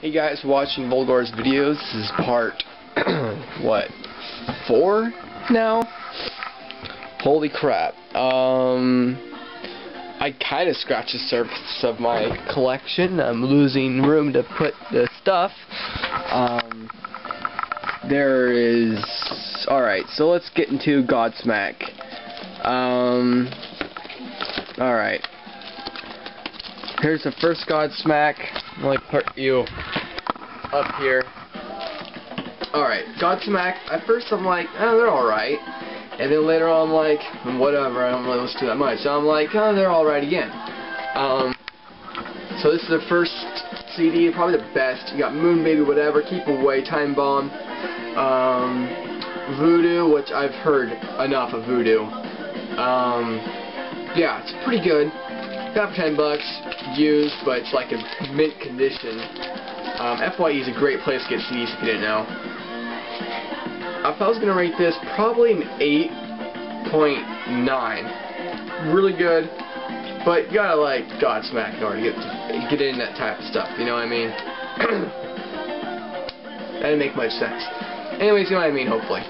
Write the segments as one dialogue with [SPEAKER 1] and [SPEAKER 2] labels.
[SPEAKER 1] Hey guys, watching Volgar's videos. This is part, what, 4 now? Holy crap. I kind of scratched the surface of my collection. I'm losing room to put the stuff. There is... Alright, so let's get into Godsmack. Alright. Here's the first Godsmack. I'm going to put you up here. Alright, Godsmack. At first I'm like, oh, they're alright. And then later on I'm like, whatever, I don't really listen to that much. So I'm like, oh, they're alright again. So this is the first CD, probably the best. You got Moon Baby, whatever, Keep Away, Time Bomb, Voodoo, which I've heard enough of Voodoo. Yeah, it's pretty good. Got for $10, used, but it's like in mint condition. FYE is a great place to get CDs if you didn't know. If I was going to rate this, probably an 8.9. Really good, but you gotta like Godsmack in order to get in that type of stuff, you know what I mean? That didn't make much sense. Anyways, you know what I mean, hopefully.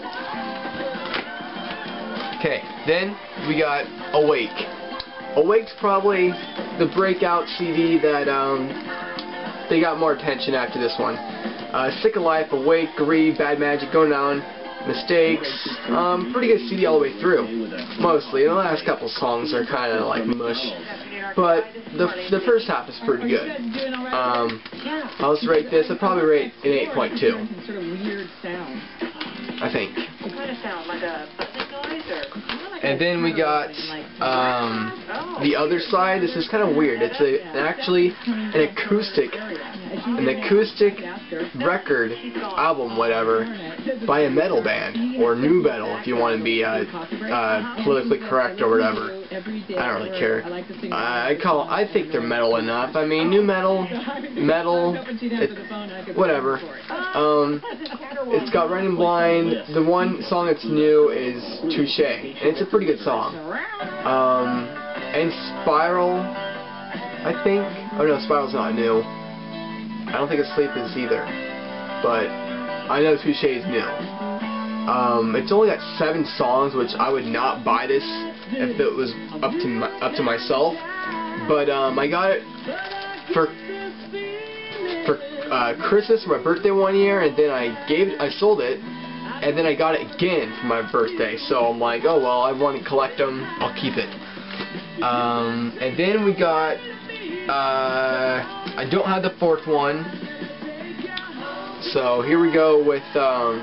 [SPEAKER 1] Okay, then we got Awake. Awake's probably the breakout CD that they got more attention after this one. Sick of Life, Awake, Greed, Bad Magic, Going Down, Mistakes. Pretty good CD all the way through, mostly. The last couple songs are kind of like mush, but the first half is pretty good. I'll just rate this. I'd probably rate an 8.2. I think. And then we got the other side. This is kind of weird. It's actually an acoustic record album, whatever, by a metal band or new metal if you want to be politically correct or whatever. I don't really care. I think they're metal enough. I mean, new metal, whatever. It's got Running Blind. The one song that's new is Touche, and it's a pretty good song. And Spiral, I think. Oh no, Spiral's not new. I don't think Asleep is either, but I know Touche is new. It's only got 7 songs, which I would not buy this if it was up to myself. But I got it for Christmas for my birthday one year, and then I sold it, and then I got it again for my birthday. So I'm like, oh well, I want to collect them, I'll keep it. And then we got I don't have the 4th one, so here we go with the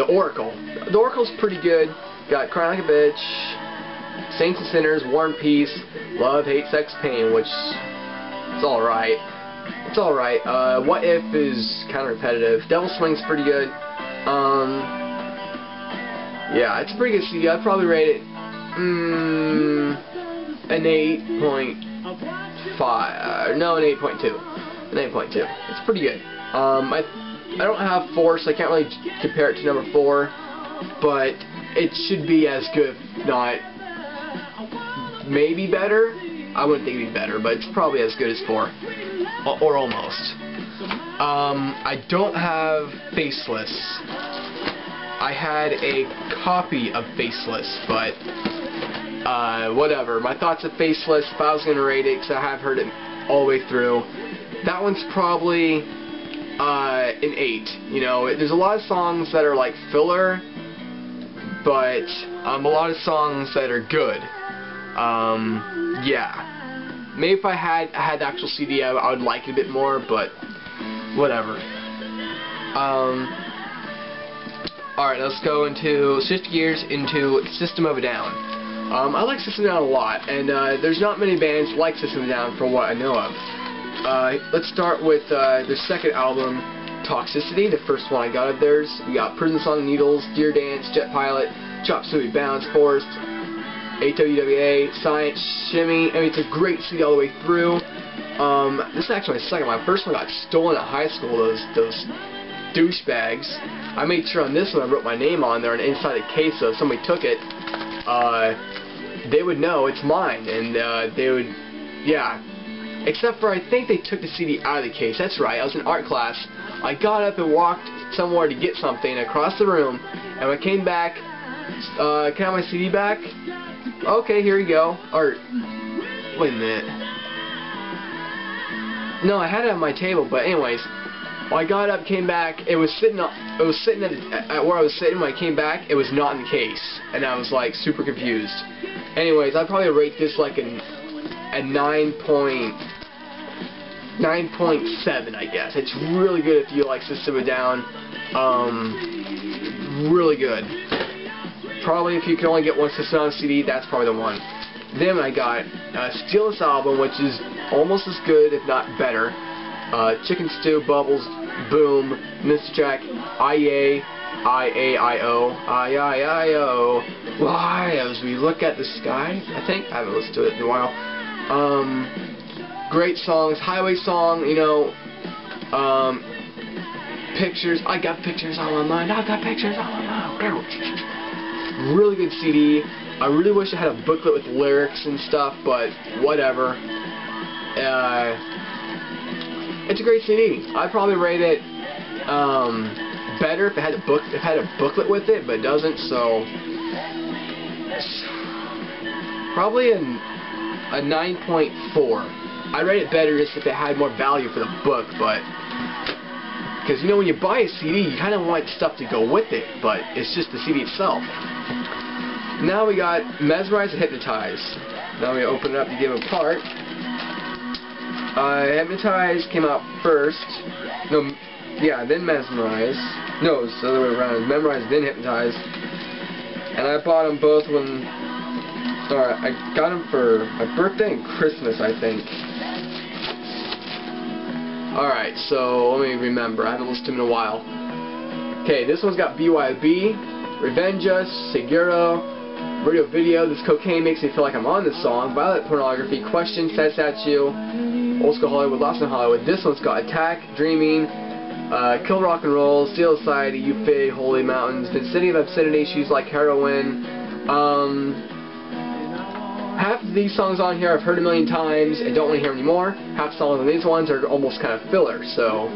[SPEAKER 1] Oracle. The Oracle's pretty good. Got Crying Like a Bitch, Saints and Sinners, War and Peace, Love, Hate, Sex, Pain, which it's alright. It's alright. What If is kind of repetitive. Devil Swing's pretty good. Yeah, it's a pretty good CD. I'd probably rate it an 8.5. No, an 8.2. An 8.2. It's pretty good. I don't have 4, so I can't really compare it to number 4, but it should be as good, if not maybe better. I wouldn't think it'd be better, but it's probably as good as 4. Or almost. I don't have Faceless. I had a copy of Faceless, but whatever. My thoughts of Faceless, if I was going to rate it, because I have heard it all the way through, that one's probably an 8. You know, there's a lot of songs that are like filler, but a lot of songs that are good. Yeah. Maybe if I had the actual CD, I would like it a bit more, but whatever. Alright, let's shift gears into System of a Down. I like System of a Down a lot, and there's not many bands like System of a Down for what I know of. Let's start with their second album, Toxicity, the first one I got of theirs. We got Prison Song, Needles, Deer Dance, Jet Pilot, Chop Suey Bounce, Forest, AWWA, Science, Shimmy. I mean, it's a great CD all the way through. This is actually my second one. My first one got stolen at high school, those douchebags. I made sure on this one I wrote my name on there and inside the case, so if somebody took it, they would know it's mine, and they would, yeah. Except for I think they took the CD out of the case. That's right, I was in art class. I got up and walked somewhere to get something across the room, and when I came back, can I have my CD back? Okay, here you go. Or, wait a minute. No, I had it on my table, but anyways, when I got up, came back, it was sitting at where I was sitting. When I came back, it was not in the case, and I was like super confused. Anyways, I'd probably rate this like a 9.7, I guess. It's really good if you like System of a Down. Really good. Probably if you can only get one System on CD, that's probably the one. Then I got Steal This Album, which is almost as good, if not better. Chicken Stew, Bubbles, Boom, Mr. Jack, I-A, I-A-I-O, I-I-I-O, why, as we look at the sky, I think. I haven't listened to it in a while. Great songs, Highway Song, you know, Pictures, I got pictures on my mind, I got pictures on my mind. Really good CD. I really wish I had a booklet with lyrics and stuff, but whatever. It's a great CD. I'd probably rate it better if it had a booklet with it, but it doesn't. So probably a 9.4. I'd rate it better just if it had more value for the book, but because you know when you buy a CD, you kind of want stuff to go with it, but it's just the CD itself. Now we got Mesmerize and Hypnotize. Now we open it up to give it apart. Hypnotize came out first. No, yeah, then Mesmerize. No, it's the other way around. Memorize, then Hypnotize. And I bought them both when... Sorry, I got them for my birthday and Christmas, I think. Alright, so let me remember. I haven't listened to them in a while. Okay, this one's got BYOB, Revenge Us, Seguro, Radio Video, This Cocaine Makes Me Feel Like I'm on This Song, Violent Pornography, Question, Sad Statue, Old School Hollywood, Lost in Hollywood. This one's got Attack, Dreaming, Kill Rock and Roll, Steel Society, You Fade, Holy Mountains, Vicinity of Obscenity, She's Like Heroin. Half of these songs on here I've heard a million times and don't want to hear anymore. Half songs on these ones are almost kind of filler. So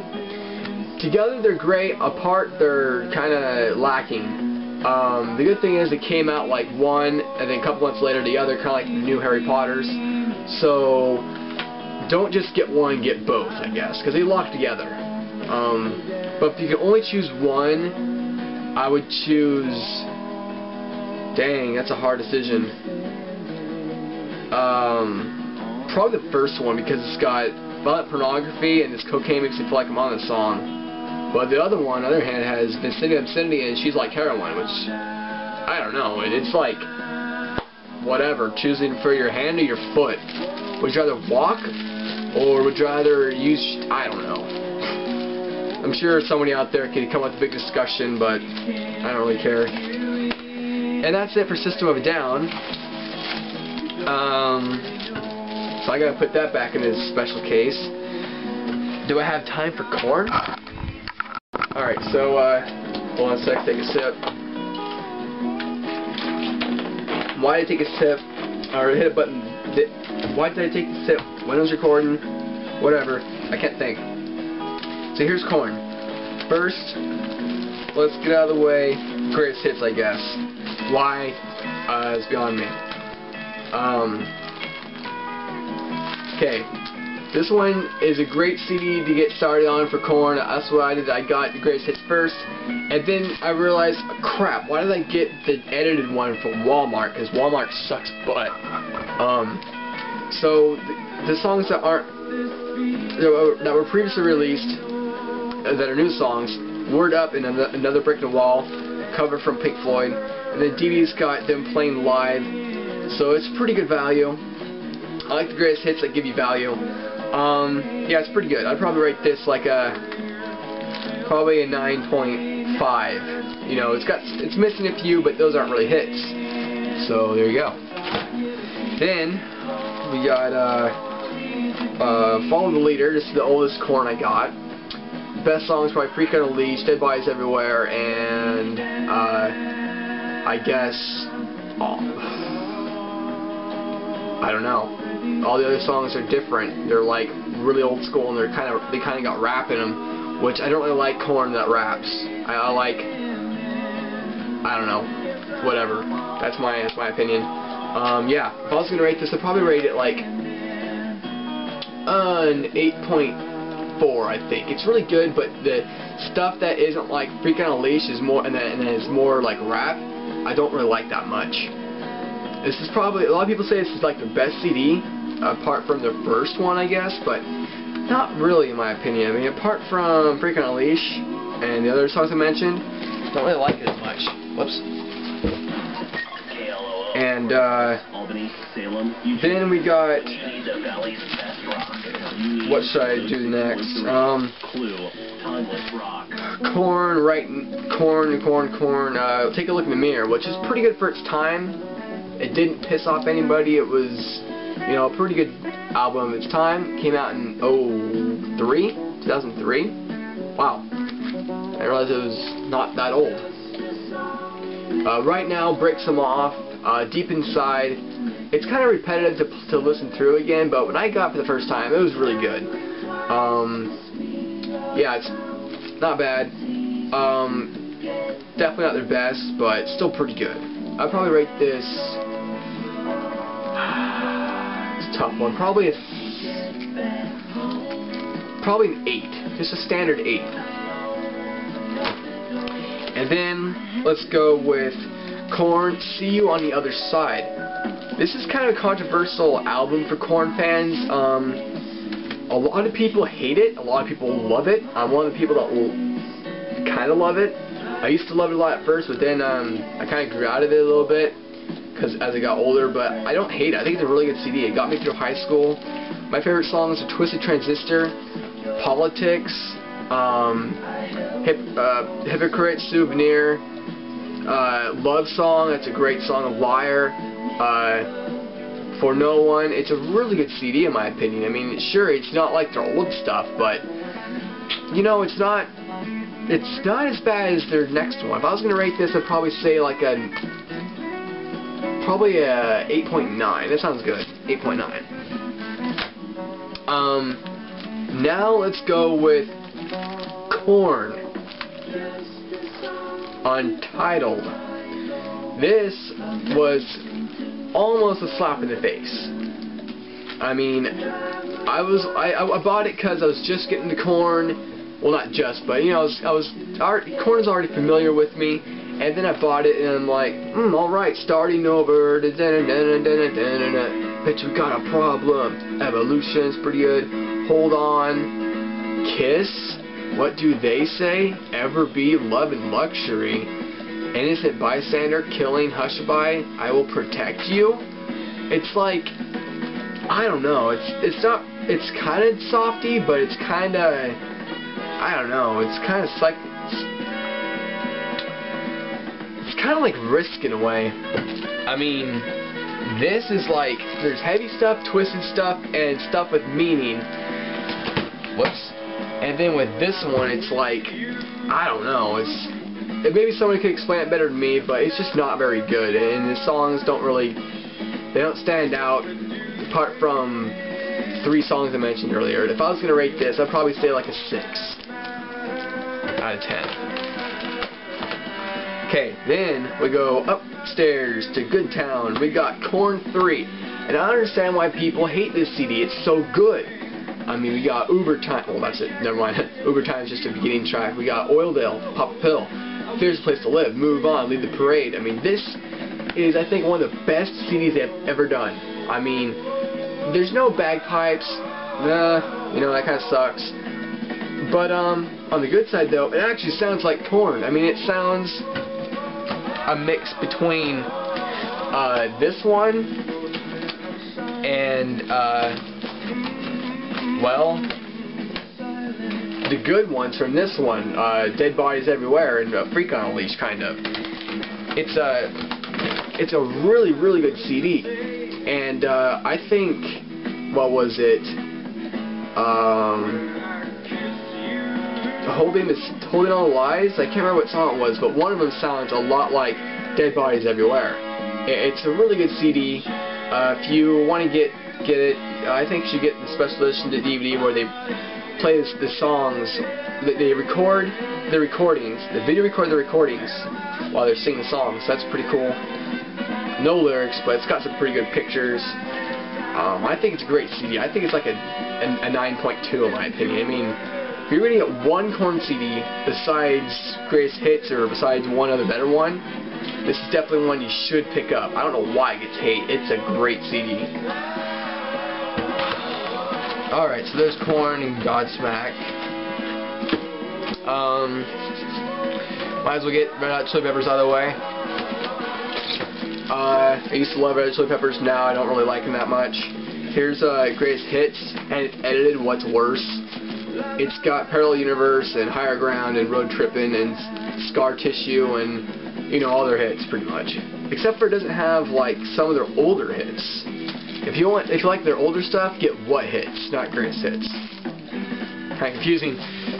[SPEAKER 1] together they're great, apart they're kind of lacking. The good thing is it came out like one, and then a couple months later the other, kind of like the new Harry Potters. So don't just get one, get both, I guess, because they lock together. But if you can only choose one, I would choose... Dang, that's a hard decision. Probably the first one, because it's got Violent Pornography and This Cocaine Makes Me Feel Like I'm on This Song. But the other one, on the other hand, has Vicinity of Obscenity and She's Like Heroin, which, I don't know, it's like, whatever, choosing for your hand or your foot. Would you rather walk, or would you rather use, I don't know. I'm sure somebody out there could come up with a big discussion, but I don't really care. And that's it for System of a Down. So I gotta put that back in its special case. Do I have time for Korn? Alright, so, hold on a sec, take a sip. Why did I take a sip? Or hit a button. Why did I take the sip? When I was recording? Whatever. I can't think. So here's Korn. First, let's get out of the way. Greatest hits, I guess. Why? Is beyond me. Okay. This one is a great CD to get started on for Korn. That's what I did. I got the greatest hits first, and then I realized, crap, why did I get the edited one from Walmart? Because Walmart sucks butt. So the songs that that were previously released, that are new songs, Word Up and Another Brick in the Wall, cover from Pink Floyd, and then DVD's got them playing live, so it's pretty good value. I like the greatest hits that give you value. Yeah, it's pretty good. I'd probably rate this like probably a 9.5. You know, it's missing a few, but those aren't really hits. So there you go. Then we got Follow the Leader. This is the oldest Korn I got. Best songs probably Freak on a Leash, Dead Bodies Everywhere, and I guess I don't know. all the other songs are different. They're like really old school, and they kind of got rap in them, which I don't really like Korn that raps. I like, I don't know, whatever. That's my opinion. Yeah, if I was gonna rate this, I'd probably rate it like an 8.4. I think it's really good, but the stuff that isn't like Freakin' Unleashed is more, and then is more like rap, I don't really like that much. This is probably, a lot of people say this is like the best CD, apart from the first one, I guess, but not really in my opinion. I mean, apart from Freakin' Unleashed and the other songs I mentioned, don't really like it as much. Whoops. And then we got, what should I do next? Korn, Korn. Take a Look in the Mirror, which is pretty good for its time. It didn't piss off anybody. It was, you know, a pretty good album of its time. Came out in 2003. Wow, I realized it was not that old. Right Now breaks them off. Deep Inside, it's kind of repetitive to listen through again, but when I got it for the first time, it was really good. Yeah, it's not bad. Definitely not their best, but still pretty good. I'd probably rate this, it's a tough one, probably an 8, just a standard 8. And then let's go with Korn, See You on the Other Side. This is kind of a controversial album for Korn fans. A lot of people hate it, a lot of people love it. I'm one of the people that kind of love it. I used to love it a lot at first, but then I kind of grew out of it a little bit as I got older, but I don't hate it. I think it's a really good CD. It got me through high school. My favorite songs are Twisted Transistor, Politics, Hypocrite, Souvenir, Love Song, that's a great song, of Liar, For No One. It's a really good CD in my opinion. I mean, sure, it's not like their old stuff, but you know, it's not as bad as their next one. If I was going to rate this, I'd probably say like probably a 8.9. That sounds good. 8.9. Now let's go with Korn. Untitled. This was almost a slap in the face. I mean, I bought it because I was just getting to Korn. Well, not just, but you know, Korn is already familiar with me, and then I bought it, and I'm like, all right, starting over. Bitch, we got a problem. Evolution's pretty good. Hold On, Kiss. What do they say? Ever Be, Love and Luxury. Innocent Bystander, Killing, Hushabye, I Will Protect You. It's like, I don't know. It's not. It's kind of softy, but it's kind of, I don't know. It's kind of like, it's kind of like Risk in a way. I mean, this is like, there's heavy stuff, twisted stuff, and stuff with meaning. Whoops. And then with this one, it's like, I don't know, maybe somebody could explain it better than me, but it's just not very good, and the songs don't stand out, apart from 3 songs I mentioned earlier. If I was going to rate this, I'd probably say like a 6 out of 10. Okay, then we go upstairs to Good Town. We got Korn 3, and I understand why people hate this CD, it's so good. I mean, we got Uber Time. Well, that's it. Never mind. Uber Time is just a beginning track. We got Oildale, Pop a Pill, Fear's a Place to Live, Move On, Lead the Parade. I mean, this is, I think, one of the best CDs they've ever done. I mean, there's no bagpipes. You know, that kind of sucks. But on the good side, though, it actually sounds like Korn. I mean, it sounds a mix between this one and well, the good ones from this one, Dead Bodies Everywhere and Freakin' Unleashed, kind of. It's a really, really good CD, and I think, what was it? Holding On the Lies. I can't remember what song it was, but one of them sounds a lot like Dead Bodies Everywhere. It's a really good CD. If you want to get get it. I think you should get the special edition DVD where they play the songs, they record the recordings, the video record the recordings while they're singing the songs. That's pretty cool. No lyrics, but it's got some pretty good pictures. I think it's a great CD. I think it's like a 9.2 in my opinion. I mean, if you're going to get one Korn CD besides Greatest Hits or besides one other better one, this is definitely one you should pick up. I don't know why it gets hate. It's a great CD. Alright, so there's Korn and Godsmack. Might as well get Red Hot Chili Peppers out of the way. I used to love Red Hot Chili Peppers. Now I don't really like them that much. Here's Greatest Hits, and it's edited What's Worse. It's got Parallel Universe and Higher Ground and Road Trippin' and Scar Tissue and, you know, all their hits pretty much. Except for it doesn't have like some of their older hits. If you like their older stuff, get What Hits, not Greatest Hits. Kind of confusing.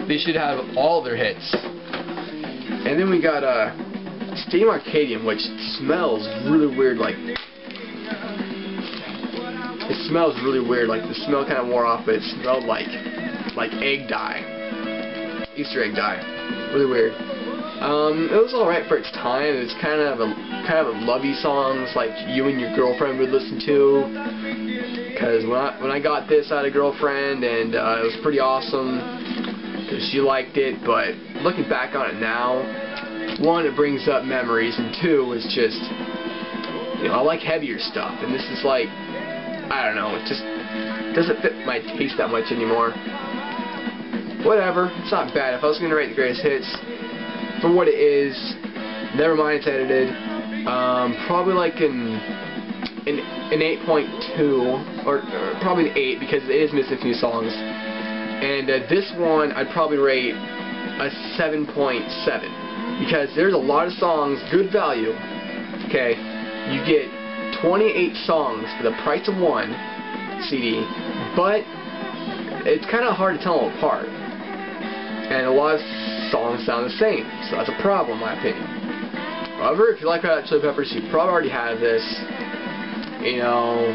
[SPEAKER 1] They should have all their hits. And then we got Stadium Arcadium, which smells really weird. Like it smells really weird. Like the smell kind of wore off, but it smelled like egg dye, Easter egg dye. Really weird. It was alright for its time. It was kind of a lovey songs like you and your girlfriend would listen to. Because when I got this, I had a girlfriend, and it was pretty awesome because she liked it. But looking back on it now, one, it brings up memories, and two, it's just, you know, I like heavier stuff, and this is like, I don't know, it just doesn't fit my taste that much anymore. Whatever, it's not bad. If I was going to rate the Greatest Hits for what it is, never mind it's edited, probably like an 8.2, or probably an 8, because it is missing a few songs. And this one, I'd probably rate a 7.7, because there's a lot of songs, good value. Okay, you get 28 songs for the price of one CD, but it's kind of hard to tell them apart. And a lot of songs sound the same, so that's a problem in my opinion. However, if you like Red Hot Chili Peppers, you probably already have this. You know,